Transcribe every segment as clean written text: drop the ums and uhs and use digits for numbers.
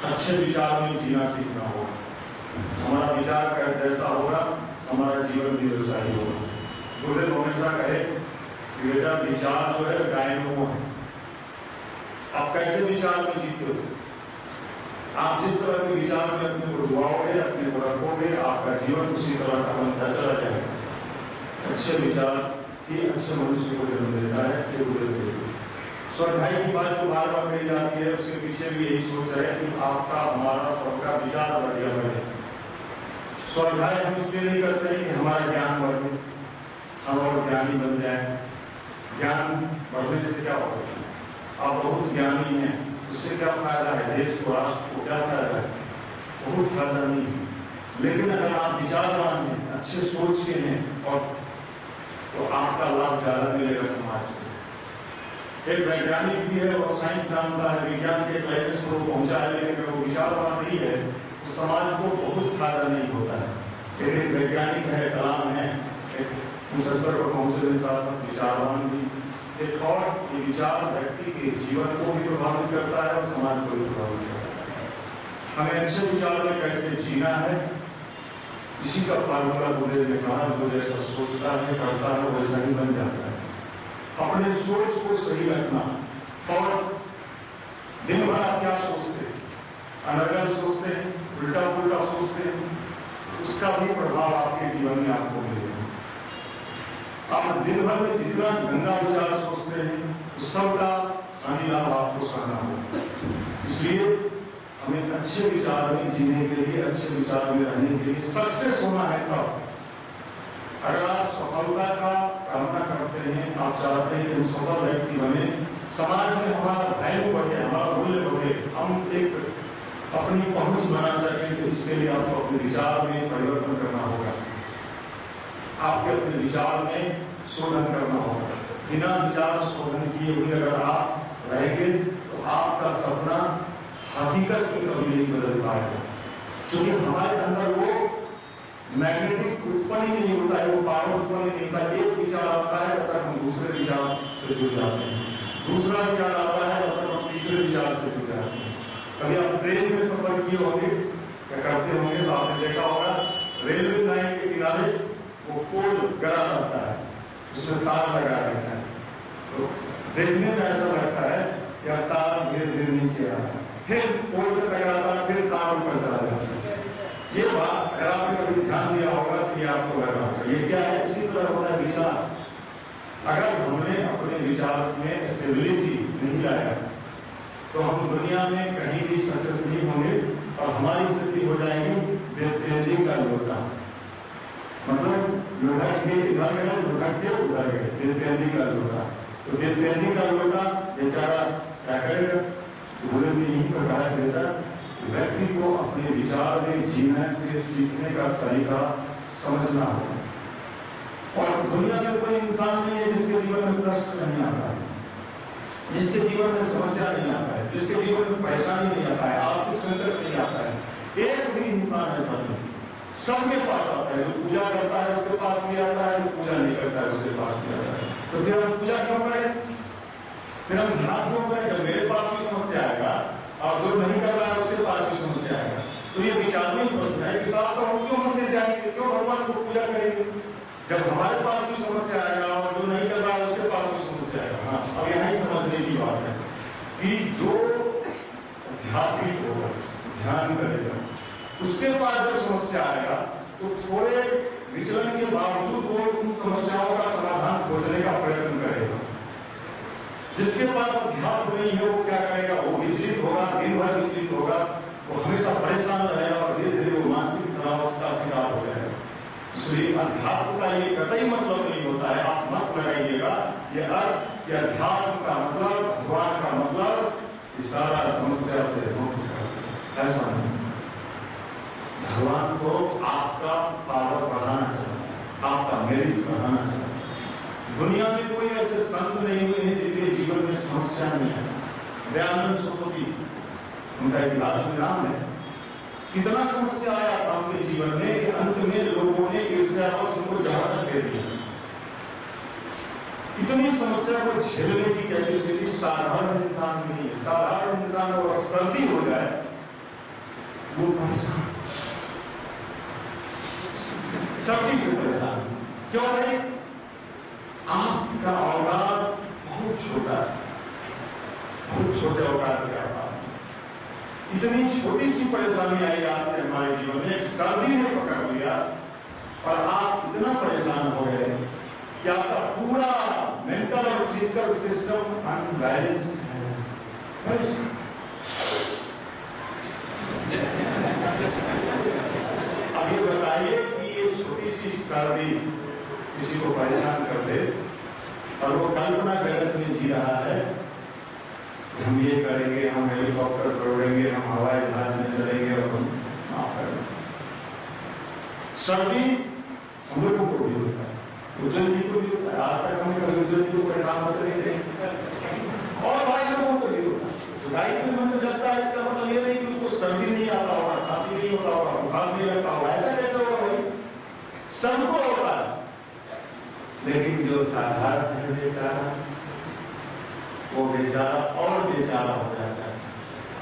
अच्छे विचार में जीना सीखना होगा। हमारा विचार का जैसा होगा हमारा जीवन भी वैसा ही होगा। गुरुदेव हमेशा कहे कि बेटा विचार जो है डायनमो है। आप कैसे विचार में जीते हो, आप जिस तरह के विचार में अपने को डुबाओगे, अपने को रखोगे, आपका जीवन उसी तरह का बनता चला जाएगा। अच्छे विचार ही अच्छे मनुष्य को जन्म देता है। स्वाध्याय की बात जो बार बार कही जाती है उसके पीछे भी यही सोच है कि आपका हमारा सबका विचार बढ़िया बढ़े। स्वाध्याय हम इसलिए नहीं करते हैं कि हमारा ज्ञान बढ़े, हम और ज्ञानी बन जाए। ज्ञान बढ़ने से क्या होगा? आप बहुत ज्ञानी हैं, उससे क्या फायदा है? देश को, राष्ट्र को क्या फायदा है? बहुत फायदा नहीं है। लेकिन अगर आप विचारवान हैं, अच्छे सोच के हैं, और तो आपका लाभ ज्यादा मिलेगा समाज को। एक वैज्ञानिक भी है और साइंस जानता है, विज्ञान के क्लाइमेक्स को पहुंचा है, लेकिन अगर वो विचारवान नहीं है तो समाज को बहुत फायदा नहीं होता है। एक वैज्ञानिक है, कलाम है, एक स्तर पर पहुंचने के साथ साथ विचारवान भी। एक और ये विचार व्यक्ति के जीवन को भी प्रभावित करता है और समाज को भी प्रभावित करता है। हमें अच्छे विचार में कैसे जीना है, इसी का फार्मूला गुरुदेव ने कहा, जो जैसा सोचता है करता है वैसा ही बन जाता है। अपने सोच को सही रखना, और दिन भर आप क्या सोचते हैं, अनर्गल सोचते हैं, उल्टा पुल्टा सोचते हैं, उसका भी प्रभाव आपके जीवन में आपको मिलेगा। आप दिन भर में जितना गंदा विचार सोचते हैं उस सबका हानि लाभ आपको सहना होगा। इसलिए हमें अच्छे विचार में जीने के लिए, अच्छे विचार में रहने के लिए सक्सेस होना है। तब अगर आप सफलता का कामना करते हैं, आप चाहते हैं कि सफल व्यक्ति बने, समाज में हमारा वैल्यू बढ़े, हमारा मूल्य बढ़े, हम एक अपनी पहुंच बना सकें, तो इसके लिए आपको अपने विचार में परिवर्तन करना होगा। आपके अपने विचार में शोधन करना होगा। बिना विचार शोधन किए हुए अगर आप रहेंगे तो आपका सपना हकीकत में कभी नहीं बदल पाएगा, क्योंकि हमारे अंदर वो मैग्नेटिक उत्पन्न नहीं होता है, वो पावर उत्पन्न नहीं होता है। एक विचार आता है तब तक हम दूसरे विचार से जुड़ जाते हैं, दूसरा विचार आता है तब तक हम तीसरे विचार से जुड़ जाते हैं। कभी आप ट्रेन में सफर किए होंगे या करते होंगे तो आपने देखा होगा रेलवे लाइन के किनारे वो पोल गड़ा रहता है, उसमें तार लगा रहता है, तो देखने में ऐसा लगता है कि तार धीरे धीरे नीचे आ रहा है, फिर पोल से टकराता है, फिर तार ऊपर चला जाता है। ये बात अगर आपने कभी ध्यान दिया होगा तो ये आपको लगा होगा। ये क्या है? इसी तरह होता है विचार। अगर हमने अपने विचार में स्टेबिलिटी नहीं लाया तो हम दुनिया में कहीं भी सक्सेस नहीं होंगे, और हमारी स्थिति हो जाएगी बेपेंडिंग का लोटा। मतलब लुढ़क के इधर गए, लुढ़क के उधर गए, बेपेंडिंग का लोटा। तो बेपेंडिंग का लोटा बेचारा क्या करेगा? गुरुदेव ने यही बताया बेटा, व्यक्ति को अपने विचार में जीने के सीखने का तरीका समझना होगा। और दुनिया में कोई इंसान नहीं है जिसके जीवन में कष्ट नहीं आता है, जिसके जीवन में समस्या नहीं आता है, जिसके जीवन में परेशानी नहीं आता है, आर्थिक संकट नहीं आता है। एक भी इंसान ऐसा नहीं, सबके पास आता है। जो पूजा करता है उसके पास भी आता है, जो पूजा नहीं करता है उसके पास भी आता है। तो फिर हम पूजा क्यों करें, फिर हम ध्यान क्यों करें? जब मेरे पास भी समस्या आएगा और जो नहीं कर रहा है उसके पास भी समस्या आएगा। तो ये विचार में प्रश्न है कि साहब तो हम क्यों मंदिर जाएंगे, क्यों भगवान को पूजा करेंगे? जब हमारे पास भी समस्या आएगा और जो नहीं कर रहा है उसके पास भी समस्या आएगा। हाँ, अब यहाँ ही समझने की बात है कि जो आध्यात्मिक होगा, ध्यान करेगा, उसके पास जब समस्या आएगा तो थोड़े विचलन के बावजूद वो उन समस्याओं का समाधान खोजने का प्रयत्न करेगा। जिसके पास अध्यात्म नहीं है वो क्या करेगा? वो विचलित होगा, दिन भर विचलित होगा, वो हमेशा परेशान रहेगा और धीरे धीरे वो मानसिक तनाव का शिकार हो जाएगा। इसलिए अध्यात्म का ये कतई मतलब नहीं होता है, आप मत लगाइएगा ये अर्थ कि अध्यात्म का मतलब, भगवान का मतलब इस सारा समस्या से मुक्त कर, ऐसा नहीं। भगवान को आपका पावर बढ़ाना चाहिए, आपका मेरिट बढ़ाना चाहिए। दुनिया में कोई ऐसे संत नहीं हुए हैं जिनके जीवन में समस्या नहीं है। दयानंद सरस्वती उनका इतिहास में नाम है, कितना समस्या आया था उनके जीवन में कि अंत में लोगों ने ईर्ष्यावश उनको जहानत दे दिया। इतनी समस्या को झेलने की कैपेसिटी साधारण इंसान नहीं है। साधारण इंसान और सर्दी हो जाए वो परेशान, सर्दी से परेशान। क्यों नहीं? आपका औकात बहुत छोटा है, बहुत छोटे औकात के आप, इतनी छोटी सी परेशानी आई आपके हमारे जीवन में, एक सर्दी ने पकड़ लिया और आप इतना परेशान हो गए कि आपका पूरा मेंटल और फिजिकल सिस्टम अनबैलेंस्ड है। बस अब ये बताइए कि ये छोटी सी सर्दी किसी को परेशान कर दे और वो कल्पना जगत में जी रहा है, हम ये करेंगे, हम हेलीकॉप्टर दौड़ेंगे, हम हवाई जहाज में चलेंगे और हम करेंगे। सर्दी हम लोगों को भी होता है, उज्जवल जी को भी होता है। आज तक हमें कभी उज्जवल जी को परेशान होते नहीं थे, और भाई लोगों को भी होता है। गाय के मन में जगता है, इसका मतलब ये नहीं कि उसको सर्दी नहीं आता होगा, खांसी नहीं होता होगा, बुखार नहीं लगता होगा। ऐसा कैसे होगा भाई? सबको होता है, लेकिन जो साधारण है बेचारा, वो बेचारा और बेचारा हो जाता है।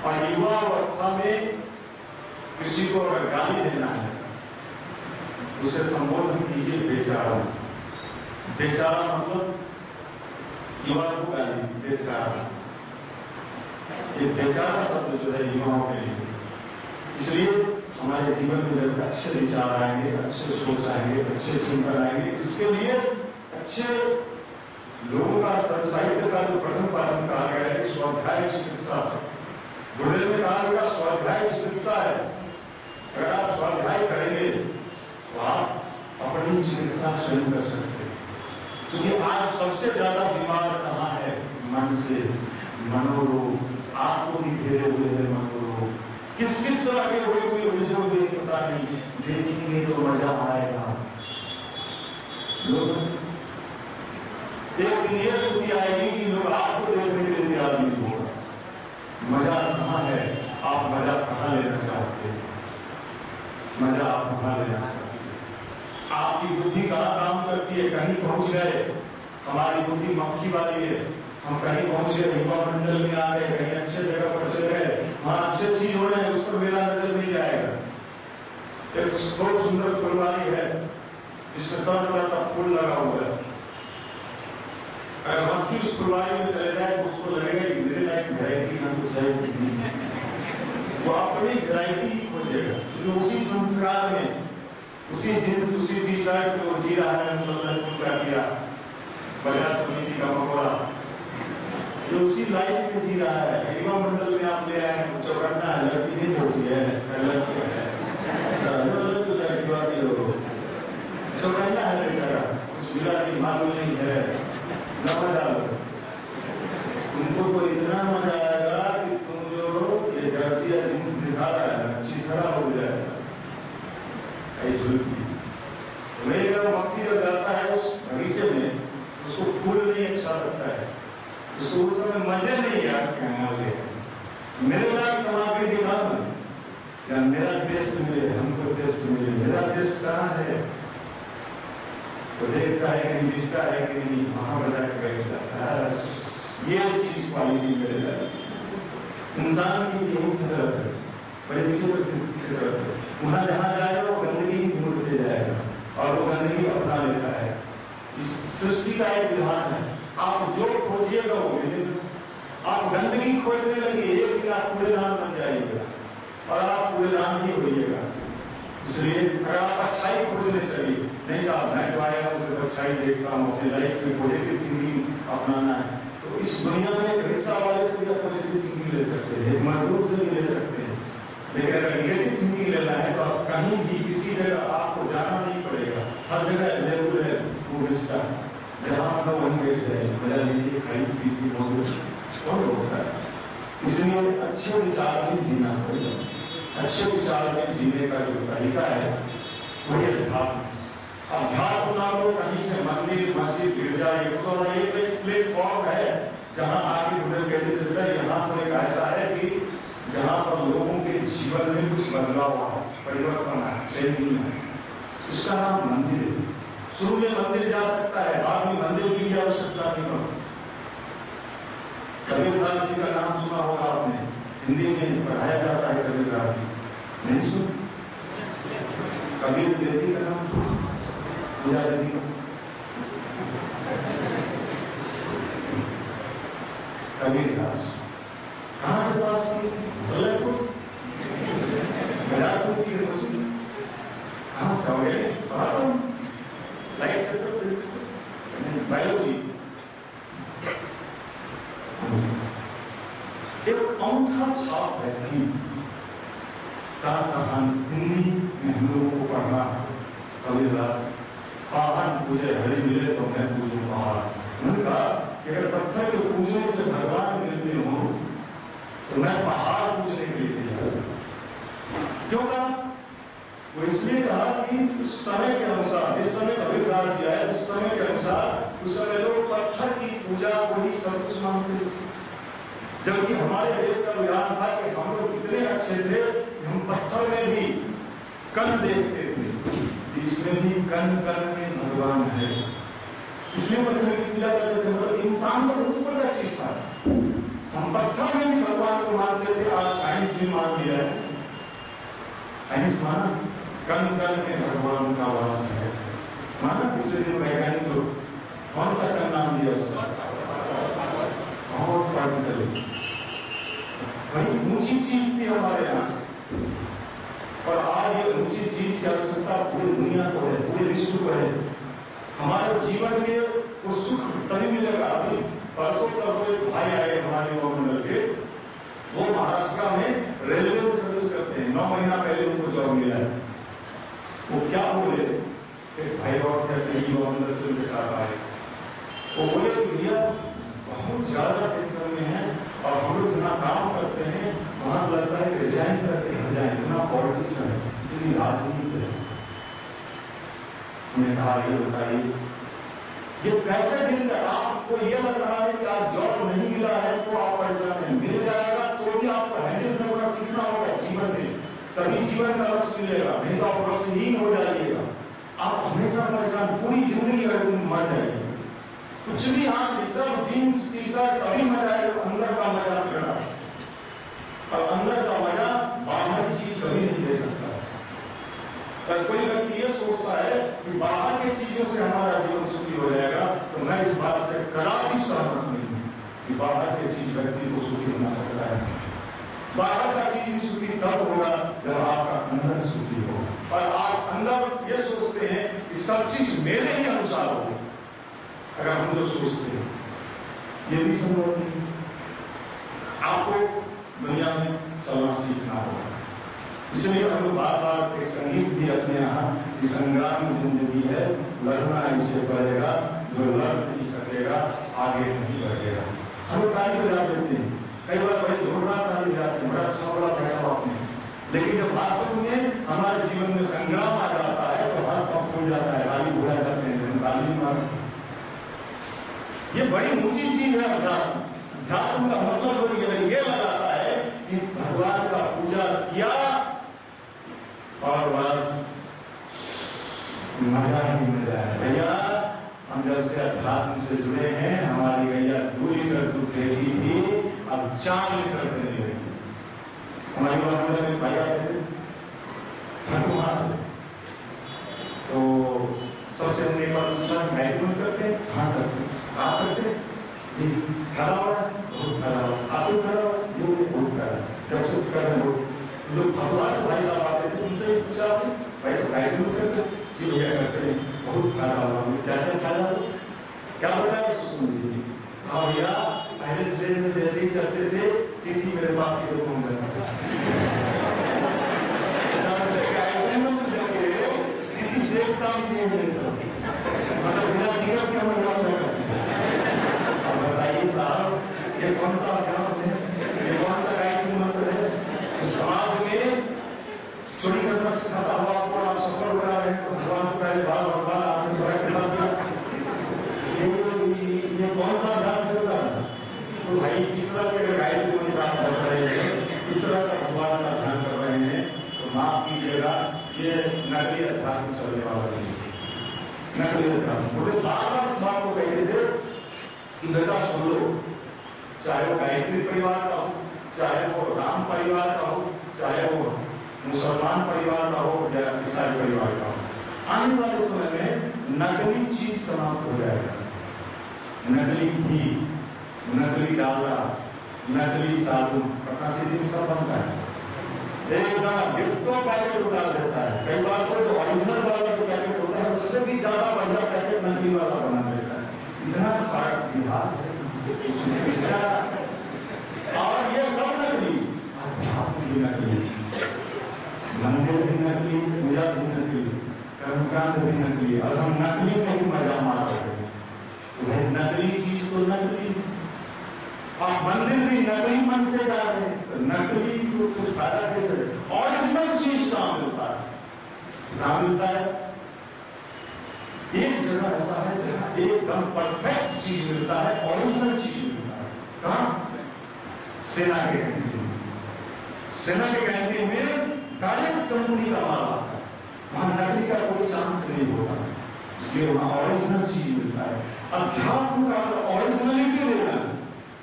और युवा अवस्था में किसी को अगर गाली देना है, उसे संबोधन कीजिए बेचारा। बेचारा मतलब युवा को गाली, बेचारा। ये बेचारा शब्द जो है युवाओं के लिए, इसलिए हमारे जीवन में जब अच्छे विचार आएंगे, अच्छे सोच आएंगे, अच्छे चिंतन आएंगे, इसके लिए अच्छे लोगों का साहित्य का जो प्रथम पाठन कहा गया है, स्वाध्याय चिकित्सा। गुरुदेव ने कहा बेटा स्वाध्याय चिकित्सा है, अगर आप स्वाध्याय करेंगे तो आप अपनी चिकित्सा स्वयं कर सकते हैं। क्योंकि आज सबसे ज्यादा बीमार कहाँ है? मन से। मनोरोग आपको भी घेरे हुए हैं, मनोरोग किस किस तरह के हुए उलझे हुए पता नहीं, देखेंगे तो मजा आएगा। लोग एक दिन ये स्थिति आएगी कि लोग आपको देखने के लिए तैयार नहीं होगा। मजा कहाँ है? आप मजा कहाँ लेना चाहते हैं? मजा आप कहाँ लेना चाहते हैं? आपकी बुद्धि कहाँ काम करती है? कहीं पहुंच गए, हमारी बुद्धि मक्खी वाली है, हम कहीं पहुंच गए, युवा मंडल में आ गए, कहीं अच्छे जगह पर चले गए, वहां अच्छी चीज हो रहे हैं, उस पर मेरा नजर नहीं जाएगा। एक बहुत सुंदर फुलवारी है जिसमें तरह तरह का फूल लगा हुआ है। अगर मक्खी उस फुलवारी में चले जाए तो उसको लगेगा कि मेरे लायक वैरायटी ना कुछ है, वो अपनी वैरायटी ही खोजेगा, क्योंकि उसी संस्कार में, उसी जिन्स, उसी टी शर्ट में वो जी रहा है। बाजार समिति का मकोड़ा जो उसी लाइफ में जी रहा है। युवा मंडल में आप ले आए हैं, चौकन्ना है, लड़की नहीं होती है, लड़की है, चौकन्ना है बेचारा, कुछ मिला नहीं, मालूम नहीं है, न मजा लो। तुमको तो इतना मजा आएगा कि तुम जो ये जर्सी या जींस दिखा रहा है अच्छी तरह हो जाएगा। मक्खी जब जाता है उस बगीचे में, उसको फूल नहीं अच्छा लगता है, उसको उस समय मजे नहीं आते। मेरे लायक समाधि के बाद या मेरा टेस्ट मिले, हमको टेस्ट मिले, मेरा टेस्ट कहाँ है? तो देखता है कि मिसका है कि नहीं, वहां बजा के बैठ जाता है। ये चीज क्वालिटी मेरे लायक इंसान की यही फितरत है, बड़े विचित्र फितरत है। वहां जहां जाएगा वो गंदगी ही ढूंढते जाएगा और वो गंदगी अपना लेता है। इस सृष्टि का एक विधान है, आप जो खोजिएगा वो मिलेगा। आप गंदगी खोजने लगे, एक दिन आप कूड़ेदान बन जाइएगा और आप कूड़ेदान ही होइएगा। इसलिए अगर आप अच्छाई खोजने चलिए, नहीं साहब मैं तो आया हूँ सिर्फ अच्छाई देखता हूँ, अपनी लाइफ में पॉजिटिव थिंकिंग अपनाना है, तो इस दुनिया में रिक्शा वाले से भी आप पॉजिटिव थिंकिंग ले सकते हैं, एक मजदूर से भी ले सकते हैं। लेकिन अगर नेगेटिव थिंकिंग लेना है तो आप कहीं भी किसी जगह आपको जाना नहीं पड़ेगा, हर जगह लेवल है वो रिश्ता, जहाँ मतलब वहीं बैठ जाए, मजा लीजिए, खाई पीजिए, मौज और होता है। इसलिए अच्छे विचार में जीना पड़ेगा। अच्छे विचार में जीने का जो तरीका है वही अध्यात्म। अध्यात्म ना हो कहीं से मंदिर, मस्जिद, गिरजा, ये तो एक प्लेटफॉर्म है जहाँ आगे गुजर कहते देता है। यहाँ तो एक ऐसा है कि जहाँ पर लोगों के जीवन में कुछ बदलाव आए, परिवर्तन आए, चेंजिंग है, उसका नाम मंदिर है। शुरू में मंदिर जा सकता है, बाद में मंदिर की भी आवश्यकता नहीं पड़ती। कबीरदास जी का नाम सुना होगा आपने, हिंदी में पढ़ाया जाता है कबीरदास जी, नहीं सुन? कबीर बेटी का नाम सुना, पूजा बेटी का, कबीरदास कहाँ से पास की? सलेमपुर की कोशिश कहाँ से हो गए? पढ़ाता हूँ लाइट से तो फिजिक्स बायोलॉजी। एक अंगूठा छाप व्यक्ति का कहानी हिंदी में हम लोगों को पढ़ना। कबीरदास पहाड़ पूजे हरि मिले तो मैं पूजूं पहाड़। उन्होंने कहा कि अगर पत्थर के पूजने से भगवान मिलते हो तो मैं पहाड़ पूजने के लिए तैयार। क्यों कहा? वो इसलिए कहा कि उस समय के अनुसार, जिस समय कबीरदास जी आए उस समय के अनुसार, उस समय लोग पत्थर की पूजा को ही सब कुछ मानते थे। जबकि हमारे देश का विधान था कि हम लोग इतने अच्छे थे कि हम पत्थर में भी कण देखते थे, इसमें भी कण कण में भगवान है, इसलिए पत्थर की पूजा करते थे। मतलब इंसान तो बहुत ऊपर का चीज था, हम पत्थर में भी भगवान को मानते थे। आज साइंस भी मान लिया है, साइंस माना कण कण में भगवान का वास है, माना। पिछले दिन वैज्ञानिक लोग कौन सा कण नाम दिया उसका? बहुत पार्टिकल, बड़ी ऊंची चीज थी हमारे यहाँ, और आज ये ऊंची चीज की आवश्यकता पूरी दुनिया को है, पूरे विश्व को है। हमारे जीवन के वो सुख तभी मिलेगा। अभी परसों तरसों एक भाई आए हमारे मंडल के, वो महाराष्ट्र में रेलवे में सर्विस करते हैं, 9 महीना पहले उनको जॉब मिला है। वो क्या बोले, एक भाई और थे युवा मंडल से उनके साथ आए, वो बोले कि भैया बहुत ज्यादा टेंशन में है और हम लोग जितना काम करते हैं वहां तो लगता है कि रिजाइन करके हट जाए, इतना पॉलिटिक्स है, इतनी राजनीति है। हमने कहा ये बताइए ये कैसे मिल गया? आपको ये लग रहा है कि आज जॉब नहीं मिला है तो आप परेशान हैं, मिल जाएगा तो भी आपको हैंडल करना सीखना होगा जीवन में, तभी जीवन का रस मिलेगा, नहीं तो आप रसहीन हो जाइएगा। आप हमेशा परेशान, पूरी जिंदगी अगर मर जाएगी, कुछ भी आप सब जीन्स टी शर्ट तभी मजा आएगा, अंदर का मजा बिगड़ा, और अंदर का मजा बाहर चीज कभी नहीं दे सकता। अगर कोई व्यक्ति ये सोचता है कि बाहर की चीजों से हमारा जीवन सुखी हो जाएगा, तो मैं इस बात से कदापि सहमत नहीं हूं कि बाहर की चीज व्यक्ति को सुखी बना सकता है। बाहर का चीज भी सुखी तब होगा जब आपका अंदर सुखी हो, और आप अंदर ये सोचते हैं कि सब चीज मेरे ही अनुसार हो। अगर हम जो सोचते हैं ये भी संभव नहीं। आपको दुनिया में चलना सीखना होगा। इसलिए हम लोग बार बार एक संगीत भी अपने यहाँ कि संग्राम जिंदगी है, लड़ना इसे पड़ेगा, जो लड़ नहीं सकेगा आगे नहीं बढ़ेगा। हम लोग ताली बजा देते हैं, कई बार बड़े जोरदार ताली बजाते हैं, बड़ा अच्छा बोला पैसा आपने, लेकिन जब वास्तव में हमारे जीवन में संग्राम आ जाता है तो हर पग खुल जाता है, ताली भुला जाते हैं, हम ताली मार। ये बड़ी ऊंची चीज है अध्यात्म। अध्यात्म का मतलब ये लगाता है कि भगवान का पूजा किया और बस मजा ही मजा है। भैया हम जब से अध्यात्म से जुड़े हैं, हमारी गैया 2 लीटर दूध देती थी, अब 4 लीटर देने लगी। हमारी मंडल में भाई आते थे खंडवा से, तो सबसे हमने एक बार पूछा मैरिज करते हैं? हाँ करते हैं। आप करते हैं? जी। खड़ा हुआ बहुत खड़ा हुआ, आपको खड़ा हुआ जी, बहुत खड़ा। जब से कर रहे हो जो भगवान से भाई साहब आते थे उनसे पूछा भाई साहब मैरिज करते? जी भैया करते हैं, बहुत खड़ा हुआ। क्या क्या खड़ा हुआ, क्या बताया सुन लीजिए। हाँ भैया पहले ट्रेन में जैसे ही चलते थे टीटी मेरे पास ही घूम जाता था, देखता मतलब बिना नीरज के हम नाम नहीं करते। अब बताइए साहब ये कौन सा अध्यात्म है, ये कौन सा गायत्री मंत्र है? तो समाज में चोरी करना सिखाता हुआ आपको आप सफल हो रहे हैं तो भगवान को पहले बार भगवान आपने बड़ा कृपा किया, ये कौन सा अध्यात्म होता है? तो भाई इस तरह के अगर गायत्री मंत्र आप कर रहे हैं, इस तरह का भगवान का ध्यान कर रहे हैं, तो माफ कीजिएगा ये नकली अध्यात्म चलने वाला नहीं। नकलीत का। मुझे बार-बार इस बात को कहते थे कि बेटा सुन लो, चाहे वो गायत्री परिवार का हो, चाहे वो राम परिवार का हो, चाहे वो मुसलमान परिवार का हो या ईसाई परिवार का हो, आने वाले समय में नकली चीज समाप्त हो जाएगा। नकली घी, नकली डालडा, नकली साबुन, पटना सिटी में सब बनता है। एकदम युक्तो पैकेट उतार देता है। कई बार तो जो ओरिजिनल वाला जो पैकेट होता है उससे भी ज्यादा बढ़िया पैकेट नकली वाला बना देता है। इतना फर्क बिहार है। और ये सब नकली, अध्यात्म भी नकली, मंदिर भी नकली, पूजा भी नकली, कर्मकांड भी नकली, और हम नकली में ही मजा मार रहे हैं। तो नकली चीज तो नकली, और मंदिर भी नकली मन से जा रहे हैं, तो नकली को कुछ फायदा कैसे? ओरिजिनल चीज कहाँ मिलता है? कहाँ मिलता है? एक जगह ऐसा है जहाँ एकदम परफेक्ट चीज मिलता है, ओरिजिनल चीज मिलता है। कहाँ? सेना के कैंटीन में। सेना के कैंटीन में डायरेक्ट कंपनी का माल आता है, वहां नकली का कोई चांस नहीं होता, इसलिए वहां ओरिजिनल चीज मिलता है। अध्यात्म का ओरिजिनलिटी लेना,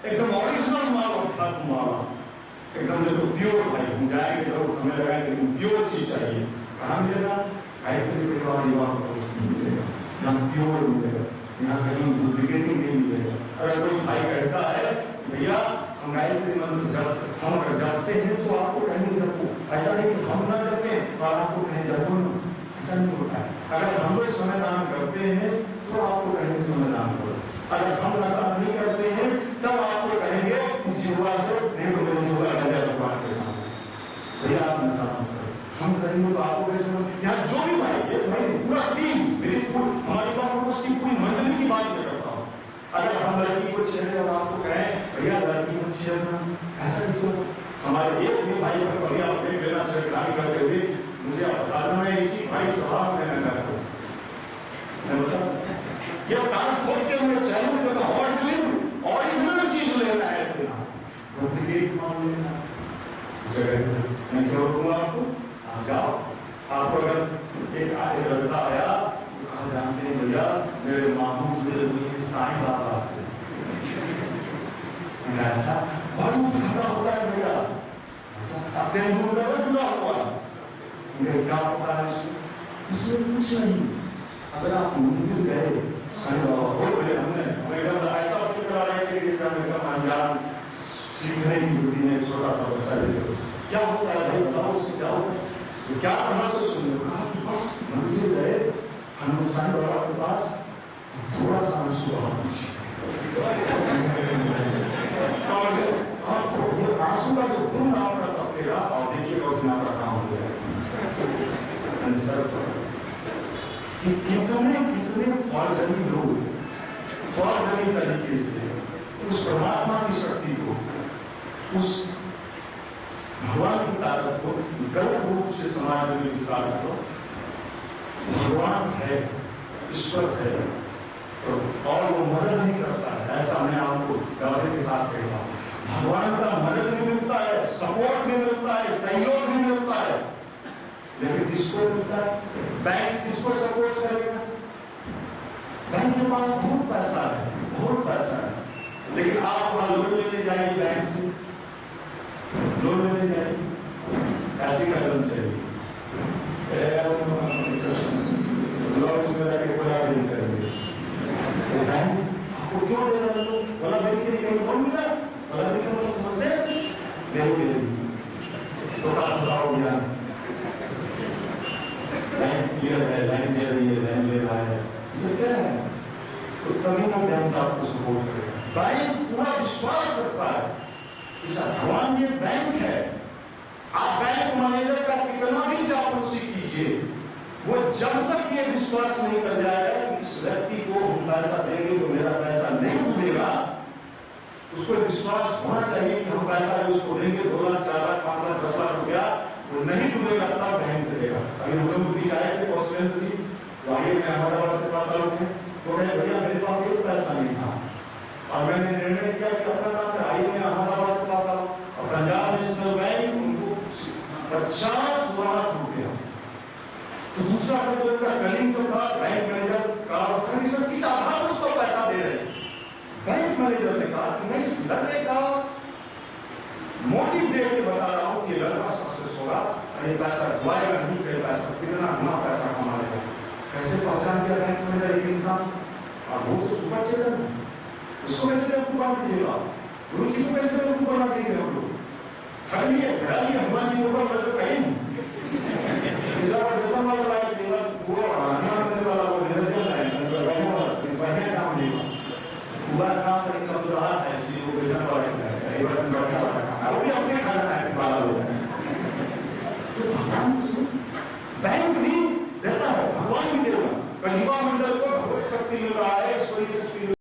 एकदम ओरिजिनल माल, अध्यात्म माल, एकदम देखो प्योर। भाई हम जाएंगे तो समय लगाएंगे, लेकिन प्योर चीज चाहिए। कहाँ मिलेगा? गायत्री परिवार युवा नहीं मिलेगा, यहाँ प्योर मिलेगा, यहाँ कहीं डुप्लीकेटिंग नहीं मिलेगा। अगर कोई भाई कहता है भैया हम गायत्री मंत्र जब हम अगर जपते हैं तो आपको कहेंगे जपो, ऐसा नहीं कि हम ना जपे और आपको कहें जपो, ऐसा नहीं होता है। अगर हम लोग समयदान करते हैं तो आपको कहेंगे समयदान करो, अगर हम नशा नहीं करते हैं तब आपको कहेंगे इस युवा से नहीं तो मेरी युवा भगवान के सामने भैया आप नशा मत करो, हम कहेंगे तो आपको कैसे? यहाँ जो भी भाई, ये भाई पूरा टीम, मेरी हमारी बात उसकी पूरी मंडली की बात मैं करता हूँ। अगर हम लड़की को छेड़े और आपको कहें भैया लड़की को छेड़ना, ऐसा नहीं। हमारे एक भी भाई पर बढ़िया देख लेना छेड़खानी करते हुए मुझे बता दो, मैं इसी भाई स्वभाव में न करता हूँ। ये कान खोल के मैं चैलेंज करता हूँ, ओरिजिनल चीज लेना है, डुप्लीकेट माल लेना जगह मैं क्यों रोकूंगा आपको? आप जाओ। आपको अगर एक लड़का आया तो कहा जानते हैं भैया मेरे मामू जुड़े हुए हैं साईं बाबा से, अच्छा बहुत खतरा होता है भैया, अब तेंदुल का जुड़ा हुआ मुझे क्या पता है उसमें कुछ नहीं। अगर आप मंदिर गए साईं बाबा हो गए, हमें ऐसा फील करा रहे हैं कि जैसे हमें अनजान सीखने की बुद्धि में छोटा सा बच्चा जैसे क्या होता है भाई बताओ उसको क्या होता है? तो क्या कहाँ से सुनने को कहा कि बस मंदिर गए हनुमान साईं बाबा के पास, थोड़ा सा आंसू आंसू का जो गुण आपका तपेगा और देखिएगा उसमें आपका काम हो जाएगा। कितने फौजनी लोग फौजनी तरीके से उस परमात्मा की शक्ति को, उस भगवान की ताकत को गलत रूप से समाज में विस्तार करो। भगवान है, ईश्वर है, तो और वो मदद नहीं करता है, ऐसा मैं आपको दावे के साथ कहता हूँ। भगवान का मदद भी मिलता है, सपोर्ट भी मिलता है, सहयोग भी मिलता है, लेकिन किसको मिलता है? बैंक किसको सपोर्ट करेगा? बैंक के पास बहुत पैसा है, बहुत पैसा है, लेकिन आप वहां लोन लेने जाइए बैंक से, लोन लेने जाइए ऐसी कदम चाहिए आपको क्यों दे रहा है? बोला मेरे के लिए लोन मिला, बोला मेरे को समझते नहीं तो कहा फंसाओ गया, लाइन क्लियर है, लाइन दे रही है, लाइन ले रहा है, इसे क्या है? तो कभी ना बैंक आपको सपोर्ट करेगा। बैंक पूरा विश्वास करता है इस भगवान ये बैंक है। आप बैंक मैनेजर का कितना भी चापलूसी कीजिए, वो जब तक ये विश्वास नहीं कर जाएगा कि इस व्यक्ति को हम पैसा देंगे तो मेरा पैसा नहीं डूबेगा, उसको विश्वास होना चाहिए कि हम पैसा उसको देंगे 2 लाख 4 लाख 5 लाख 10 लाख रुपया वो नहीं डूबेगा, तब बैंक करेगा। अभी हम लोग बीच आए थे कॉन्फ्रेंस थी, तो आइए मैं अहमदाबाद से पास आऊँ थे, तो कहे भैया मेरे पास एक पैसा नहीं था और मैंने निर्णय किया कि अपना नाम आइए मैं अहमदाबाद से पास आऊँ, और पंजाब नेशनल बैंक उनको 50 लाख रुपया, तो दूसरा शब्द जो कलिंग शब्द था बैंक मैनेजर का, सर किस आधार पर उसको पैसा दे रहे हैं? बैंक मैनेजर ने कहा कि मैं इस लड़के का मोटिव देख के बता रहा हूँ कि लड़का सक्सेस होगा, ये पैसा डुबाएगा नहीं, कि पैसा कितना गुना पैसा कमा लेगा। कैसे पहचान किया बैंक मैनेजर एक इंसान? और वो तो सुपर चेतन है, उसको कैसे बेवकूफ दीजिएगा? गुरु जी को कैसे बेवकूफ बना देंगे हम लोग? खाली हनुमान जी को कहीं